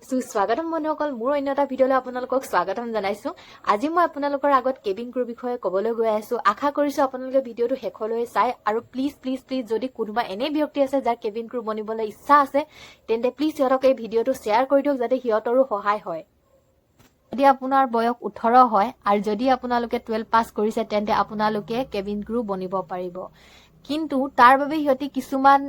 সুস্বাগতম বন্ধুসকল, মোৰ অন্য এটা ভিডিঅ'লৈ আপোনালোকক স্বাগতম জনাইছো। আজি মই আপোনালোকৰ আগত কেবিন ক্ৰুৰ বিষয়ে ক'বলৈ গৈ আছো। আশা কৰিছো আপোনালোকে ভিডিঅ'টো শেষলৈ চাই আৰু প্লিজ যদি কোনোবা এনে ব্যক্তি আছে যাৰ কেবিন ক্ৰু বনিবলৈ ইচ্ছা আছে, তেন্তে প্লিজ সিহঁতক এই ভিডিঅ'টো শ্বেয়াৰ কৰি দিয়ক যাতে সিহঁতৰো সহায় হয়। যদি আপোনাৰ বয়স 18 হয় আৰু যদি আপোনালোকে 12 পাছ কৰিছে, তেন্তে আপোনালোকে কেবিন ক্ৰু বনিব পাৰিব। কিন্তু তাৰ বাবে সিহঁতে কিছুমান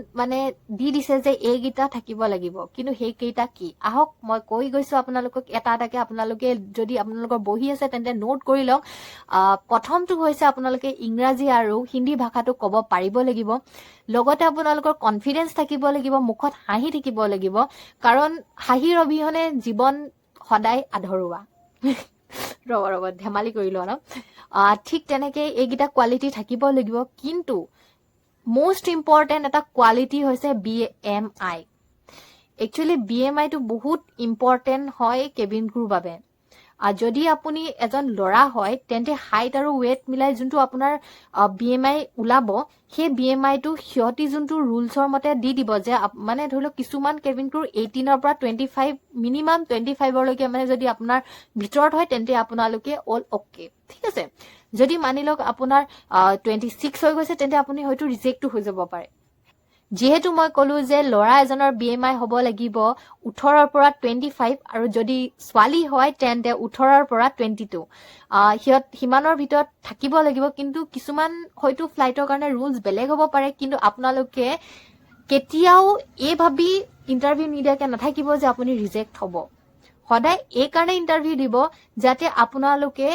দি দিছে যে এইকেইটা থাকিব লাগিব। কিন্তু সেইকেইটা কি আহক মই কৈ গৈছো আপোনালোকক এটা এটাকে। আপোনালোকে যদি আপোনালোকৰ বহি আছে তেন্তে নোট কৰি লওক। প্ৰথমটো হৈছে আপোনালোকে ইংৰাজী আৰু হিন্দী ভাষাটো ক'ব পাৰিব লাগিব। লগতে আপোনালোকৰ কনফিডেন্স থাকিব লাগিব, মুখত হাঁহি থাকিব লাগিব, কাৰণ হাঁহিৰ অবিহনে জীৱন সদায় আধৰুৱা। ৰব ধেমালি কৰিলো অলপ। ঠিক তেনেকে এইকেইটা কোৱালিটি থাকিব লাগিব। কিন্তু most important এটা কোৱালিটি হৈছে BMI। একচুৱেলি BMI টো বহুত ইম্পৰ্টেণ্ট হয় কেবিন ক্ৰুৰ বাবে। যদি আপুনি এজন ল'ৰা হয় তেন্তে হাইট আৰু ৱেট মিলাই যোনটো আপোনাৰ BMI ওলাব, সেই BMI টো সিহঁতি যোনটো ৰুলছৰ মতে দি দিব যে ধৰি লওক কিছুমান কেবিন ক্ৰুৰ 18ৰ পৰা 25 মিনিমাম 25লৈকে যদি আপোনাৰ ভিতৰত হয় তেন্তে আপোনালোকে অল অকে, ঠিক আছে। যদি মানি লওক আপোনাৰ 26 হৈ গৈছে তেন্তে আপুনি হয়তো ৰিজেক্টটো হৈ যাব পাৰে। যিহেতু মই কলো যে ল'ৰা এজনৰ BMI হ'ব লাগিব 18ৰ পৰা 25 আৰু যদি ছোৱালী হয় তেন্তে 18ৰ পৰা 22। সিমানৰ ভিতৰত থাকিব লাগিব। কিন্তু কিছুমান হয়তো ফ্লাইটৰ কাৰণে ৰুলছ বেলেগ হ'ব পাৰে। কিন্তু আপোনালোকে কেতিয়াও এই ভাবি ইণ্টাৰভিউ নিদিয়াকে নাথাকিব যে আপুনি ৰিজেক্ট হ'ব। সদায় এই কাৰণে ইণ্টাৰভিউ দিব যাতে আপোনালোকে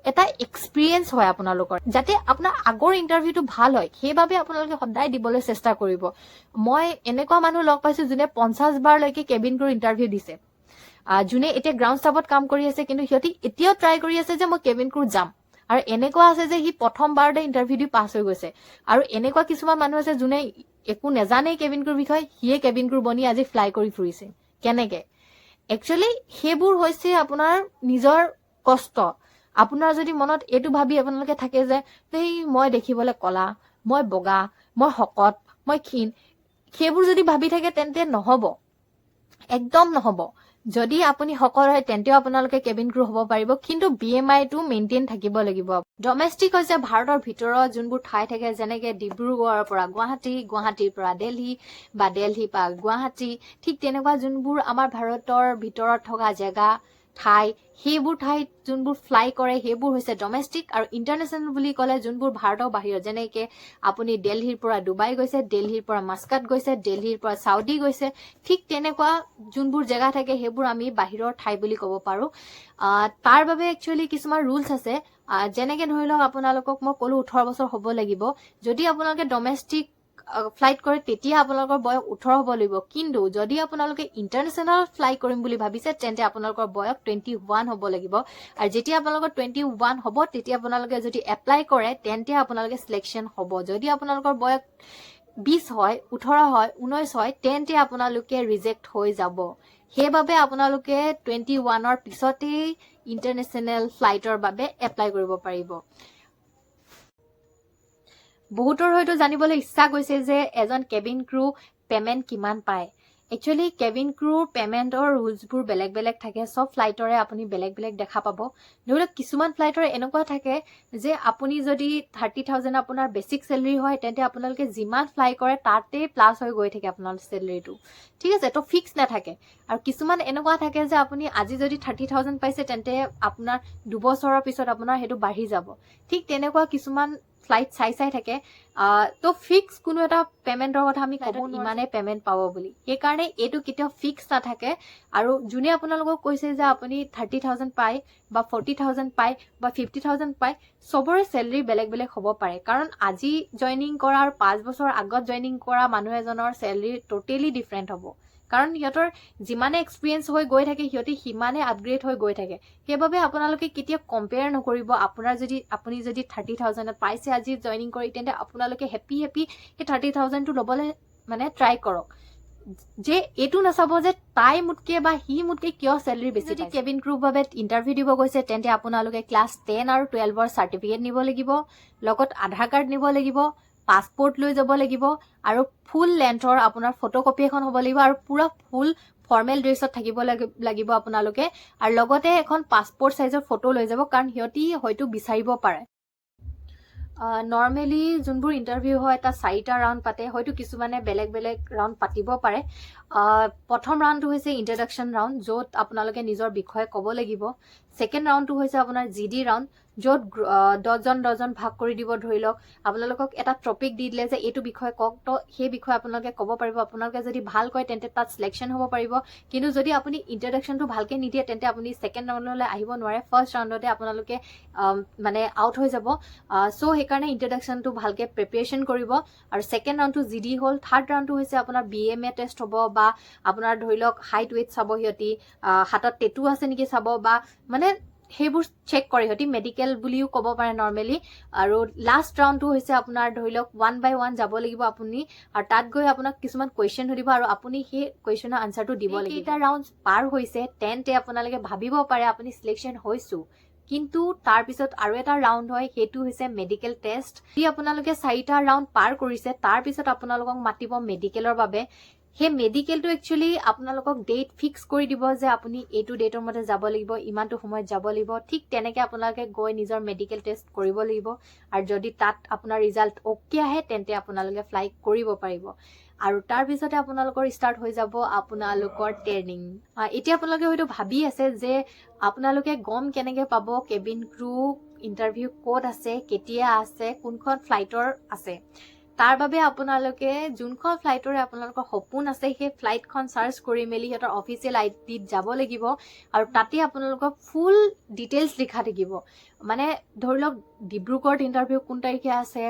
এটা এক্সপিৰিয়েঞ্চ হয় আপোনালোকৰ, যাতে আপোনাৰ আগৰ ইণ্টাৰভিউটো ভাল হয়। সেইবাবে আপোনালোকে সদায় দিবলৈ চেষ্টা কৰিব। মই এনেকুৱা মানুহ লগ পাইছো যোনে 50 বাৰলৈকে কেবিন ক্ৰুৰ ইণ্টাৰভিউ দিছে। যোনে এতিয়া গ্ৰাউণ্ড ষ্টাফত কাম কৰি আছে, কিন্তু সিহঁতি এতিয়াও ট্ৰাই কৰি আছে যে মই কেবিন ক্ৰুত যাম। আৰু এনেকুৱা আছে যে সি প্ৰথমবাৰতে ইণ্টাৰভিউ দি পাছ হৈ গৈছে। আৰু এনেকুৱা কিছুমান মানুহ আছে যোনে একো নেজানেই কেবিন ক্ৰুৰ বিষয়ে, সিয়ে কেবিন ক্ৰু বনি আজি ফ্লাই কৰি ফুৰিছে। কেনেকে? একচুৱেলি সেইবোৰ হৈছে আপোনাৰ নিজৰ কষ্ট। আপোনাৰ যদি মনত এইটো ভাবি আপোনালোকে থাকে যে মই দেখিবলৈ কলা, মই বগা, মই শকত, মই ক্ষীণ, সেইবোৰ যদি ভাবি থাকে তেন্তে নহব, একদম নহব। যদি আপুনি শকত হয় তেন্তেও আপোনালোকে কেবিন ক্ৰু হ'ব পাৰিব। কিন্তু BMI টো মেইনটেইন থাকিব লাগিব। ডমেষ্টিক হৈছে ভাৰতৰ ভিতৰত যোনবোৰ ঠাই থাকে, যেনেকে ডিব্ৰুগড়ৰ পৰা গুৱাহাটী, গুৱাহাটীৰ পৰা দিল্লী বা দিল্লীৰ পৰা গুৱাহাটী, ঠিক তেনেকুৱা যোনবোৰ আমাৰ ভাৰতৰ ভিতৰত থকা জেগা ঠাই, সেইবোৰ ঠাইত যোনবোৰ ফ্লাই কৰে সেইবোৰ হৈছে ডমেষ্টিক। আৰু ইণ্টাৰনেশ্যনেল বুলি ক'লে যোনবোৰ ভাৰতৰ বাহিৰত, যেনেকে আপুনি দিল্লীৰ পৰা ডুবাই গৈছে, দিল্লীৰ পৰা মাস্কাট গৈছে, দিল্লীৰ পৰা চাউদি গৈছে, ঠিক তেনেকুৱা যোনবোৰ জেগা থাকে সেইবোৰ আমি বাহিৰৰ ঠাই বুলি ক'ব পাৰো। তাৰ বাবে একচুৱেলি কিছুমান ৰুলছ আছে। যেনেকে ধৰি লওক আপোনালোকক মই ক'লো 18 বছৰ হ'ব লাগিব। যদি আপোনালোকে ডমেষ্টিক ফ্লাইট কৰে তেতিয়া আপোনালোকৰ বয়স 18 হ'ব লাগিব। কিন্তু যদি আপোনালোকে ইণ্টাৰনেশ্যনেল ফ্লাই কৰিম বুলি ভাবিছে তেন্তে আপোনালোকৰ বয়স 21 হ'ব লাগিব। আৰু যেতিয়া আপোনালোকৰ 21 হ'ব তেতিয়া আপোনালোকে যদি এপ্লাই কৰে তেন্তে আপোনালোকে চিলেকশ্যন হ'ব। যদি আপোনালোকৰ বয়স 20 হয়, 18 হয়, 19 হয় তেন্তে আপোনালোকে ৰিজেক্ট হৈ যাব। সেইবাবে আপোনালোকে 21ৰ পিছতেই ইণ্টাৰনেশ্যনেল ফ্লাইটৰ বাবে এপ্লাই কৰিব পাৰিব। বহুতৰ হয়তো জানিবলৈ ইচ্ছা গৈছে যে এজন কেবিন ক্ৰু পেমেণ্ট কিমান পায়। একচুৱেলি কেবিন ক্ৰুৰ পেমেণ্টৰ ৰুলছবোৰ বেলেগ বেলেগ থাকে। চব ফ্লাইটৰে আপুনি বেলেগ বেলেগ দেখা পাব। ধৰি লওক কিছুমান ফ্লাইটৰ এনেকুৱা থাকে যে আপুনি যদি 30,000 আপোনাৰ বেচিক চেলেৰি হয় তেন্তে আপোনালোকে যিমান ফ্লাই কৰে তাতে প্লাছ হৈ গৈ থাকে আপোনাৰ চেলেৰিটো, ঠিক আছে। তো ফিক্স নাথাকে। আৰু কিছুমান এনেকুৱা থাকে যে আপুনি আজি যদি 30,000 পাইছে তেন্তে আপোনাৰ 2 বছৰৰ পিছত আপোনাৰ সেইটো বাঢ়ি যাব। ঠিক তেনেকুৱা কিছুমান ফ্লাইট চাই থাকে। তো ফিক্স কোনো এটা পেমেণ্টৰ কথা আমি ক'ব নোৱাৰো ইমানে পেমেণ্ট পাব বুলি। সেইকাৰণে এইটো কেতিয়াও ফিক্স নাথাকে। আৰু যোনে আপোনালোকক কৈছে যে আপুনি 30,000 পায় বা 40,000 পায় বা 50,000 পায়, চবৰে চেলেৰি বেলেগ বেলেগ হ'ব পাৰে। কাৰণ আজি জইনিং কৰা আৰু 5 বছৰ আগত জইনিং কৰা মানুহ এজনৰ চেলেৰি টোটেলি ডিফাৰেণ্ট হ'ব। কাৰণ সিহঁতৰ যিমানে এক্সপিৰিয়েঞ্চ হৈ গৈ থাকে সিহঁতি সিমানে আপগ্ৰেড হৈ গৈ থাকে। সেইবাবে আপোনালোকে কেতিয়াও কম্পেয়াৰ নকৰিব। আপুনি যদি 30,000 পাইছে আজি জইনিং কৰি, তেন্তে আপোনালোকে হেপি সেই 30,000টো ল'বলৈ ট্ৰাই কৰক। যে এইটো নাচাব যে তাই মোতকে বা সি মোতকে কিয় চেলেৰি বেছি। যদি কেবিন ক্ৰুৰ বাবে ইণ্টাৰভিউ দিব গৈছে তেন্তে আপোনালোকে ক্লাছ 10 আৰু 12ৰ চাৰ্টিফিকেট নিব লাগিব, লগত আধাৰ কাৰ্ড নিব লাগিব, পাছপৰ্ট লৈ যাব লাগিব, আৰু ফুল লেন্থৰ আপোনাৰ ফটোকপি এখন হ'ব লাগিব, আৰু পুৰা ফুল ফৰ্মেল ড্ৰেছত থাকিব লাগিব আপোনালোকে আৰু লগতে এখন পাছপোৰ্ট সাইজৰ ফটো লৈ যাব কাৰণ সিহঁতি হয়তো বিচাৰিব পাৰে নৰ্মেলি যোনবোৰ ইণ্টাৰভিউ হয় এটা 4টা ৰাউণ্ড পাতে হয়তো কিছুমানে বেলেগ বেলেগ ৰাউণ্ড পাতিব পাৰে প্ৰথম ৰাউণ্ডটো হৈছে ইন্ট্ৰডাকশ্যন ৰাউণ্ড য'ত আপোনালোকে নিজৰ বিষয়ে ক'ব লাগিব সেকেন্ড ৰাউণ্ডটো হৈছে আপোনাৰ জিডি ৰাউণ্ড য'ত 10জন ভাগ কৰি দিব ধৰি লওক আপোনালোকক এটা টপিক দি দিলে যে এইটো বিষয়ে কওক তো সেই বিষয়ে আপোনালোকে ক'ব পাৰিব আপোনালোকে যদি ভাল কয় তেন্তে তাত সিলেকশ্যন হ'ব পাৰিব কিন্তু যদি আপুনি ইন্ট্ৰডাকশ্যনটো ভালকে নিদিয়ে তেন্তে আপুনি সেকেন্ড ৰাউণ্ডলৈ আহিব নোৱাৰে ফাৰ্ষ্ট ৰাউণ্ডতে আপোনালোকে মানে আউট হৈ যাব সো সেইকাৰণে ইন্ট্ৰডাকশ্যনটো ভালকে প্ৰিপাৰেচন কৰিব আৰু সেকেন্ড ৰাউণ্ডটো জিডি হ'ল থাৰ্ড ৰাউণ্ডটো হৈছে আপোনাৰ BMA টেষ্ট হ'ব বা আপোনাৰ ধৰি লওক হাইট ৱেইট চাব সিহঁতি হাতত টেটু আছে নেকি চাব বা মানে সেইবোৰ চেক কৰে সিহঁতি মেডিকেল বুলিও ক'ব পাৰে নৰ্মেলি আৰু লাষ্ট ৰাউণ্ডটো হৈছে আপোনাৰ ধৰি লওক 1 by 1 যাব লাগিব আপুনি আৰু তাত গৈ আপোনাক কিছুমান কুৱেশ্যন সুধিব আৰু আপুনি সেই কুৱেশ্যনৰ আনসাৰটো দিব লাগিব এটা ৰাউণ্ড পাৰ হৈছে তেন্তে আপোনালোকে ভাবিব পাৰে আপুনি সিলেকশ্যন হৈছো কিন্তু তাৰ পিছত আৰু এটা ৰাউণ্ড হয় সেইটো হৈছে মেডিকেল টেষ্ট যদি আপোনালোকে 4টা ৰাউণ্ড পাৰ কৰিছে তাৰ পিছত আপোনালোকক মাতিব মেডিকেলৰ বাবে সেই মেডিকেলটো একচুয়ালি আপোনালোকক ডেট ফিক্স কৰি দিব যে আপুনি এইটো ডেটৰ মতে যাব লাগিব ইমানটো সময়ত যাব লাগিব ঠিক তেনেকৈ আপোনালোকে গৈ নিজৰ মেডিকেল টেষ্ট কৰিব লাগিব আৰু যদি তাত আপোনাৰ ৰিজাল্ট ওকে আহে তেন্তে আপোনালোকে ফ্লাই কৰিব পাৰিব আৰু তাৰ পিছতে আপোনালোকৰ ষ্টাৰ্ট হৈ যাব আপোনালোকৰ ট্ৰেইনিং এতিয়া আপোনালোকে হয়তো ভাবি আছে যে আপোনালোকে গম কেনেকৈ পাব কেবিন ক্ৰু ইণ্টাৰভিউ ক'ত আছে কেতিয়া আছে কোনখন ফ্লাইটৰ আছে তাৰ বাবে আপোনালোকে যোনখন ফ্লাইটৰে আপোনালোকৰ সপোন আছে সেই ফ্লাইটখন সাৰ্চ কৰি মেলি সিহঁতৰ অফিচিয়েল আইডিত যাব লাগিব আৰু তাতে আপোনালোকৰ ফুল ডিটেইলছ লিখা থাকিব মানে ধৰি লওক ডিব্ৰুগড়ত ইণ্টাৰভিউ কোন তাৰিখে আছে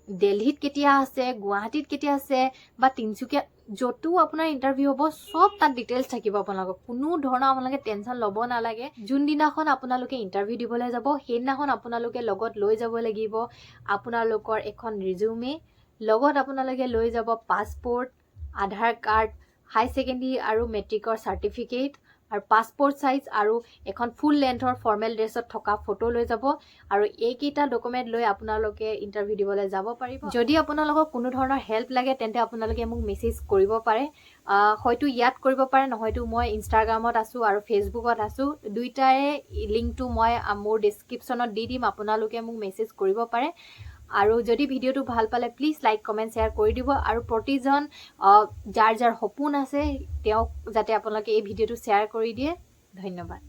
দিল্লীত কেতিয়া আছে গুৱাহাটীত কেতিয়া আছে বা তিনচুকীয়া যতো আপোনাৰ ইণ্টাৰভিউ হ'ব সব তাত ডিটেইলছ থাকিব আপোনালোকৰ কোনো ধৰণৰ আপোনালোকে টেনচন ল'ব নালাগে যোনদিনাখন আপোনালোকে ইণ্টাৰভিউ দিবলৈ যাব সেইদিনাখন আপোনালোকে লগত লৈ যাব লাগিব আপোনালোকৰ এখন ৰিজিউমে লগত আপোনালোকে লৈ যাব পাছপোৰ্ট আধাৰ কাৰ্ড হাই সেকেন্ডাৰী আৰু মেট্ৰিকৰ সাৰ্টিফিকেট আৰু পাছপোৰ্ট সাইজ আৰু এখন ফুল লেন্থৰ ফৰ্মেল ড্ৰেছত থকা ফটো লৈ যাব আৰু এইকেইটা ডকুমেন্ট লৈ আপোনালোকে ইণ্টাৰভিউ দিবলৈ যাব পাৰিব যদি আপোনালোকক কোনো ধৰণৰ হেল্প লাগে তেন্তে আপোনালোকে মোক মেছেজ কৰিব পাৰে হয়তো ইয়াত কৰিব পাৰে নহয়তো মই ইনষ্টাগ্ৰামত আছো আৰু ফেচবুকত আছো দুইটাৰে লিংকটো মই মোৰ ডেছক্ৰিপশ্যনত দি দিম আপোনালোকে মোক মেছেজ কৰিব পাৰে আৰু যদি ভিডিওটো ভাল পালে প্লিজ লাইক কমেন্ট শেয়াৰ কৰি দিব আৰু প্ৰতিজন যাৰ যাৰ সপোন আছে তেওঁক যাতে আপোনালোকে এই ভিডিওটো শেয়াৰ কৰি দিয়ে ধন্যবাদ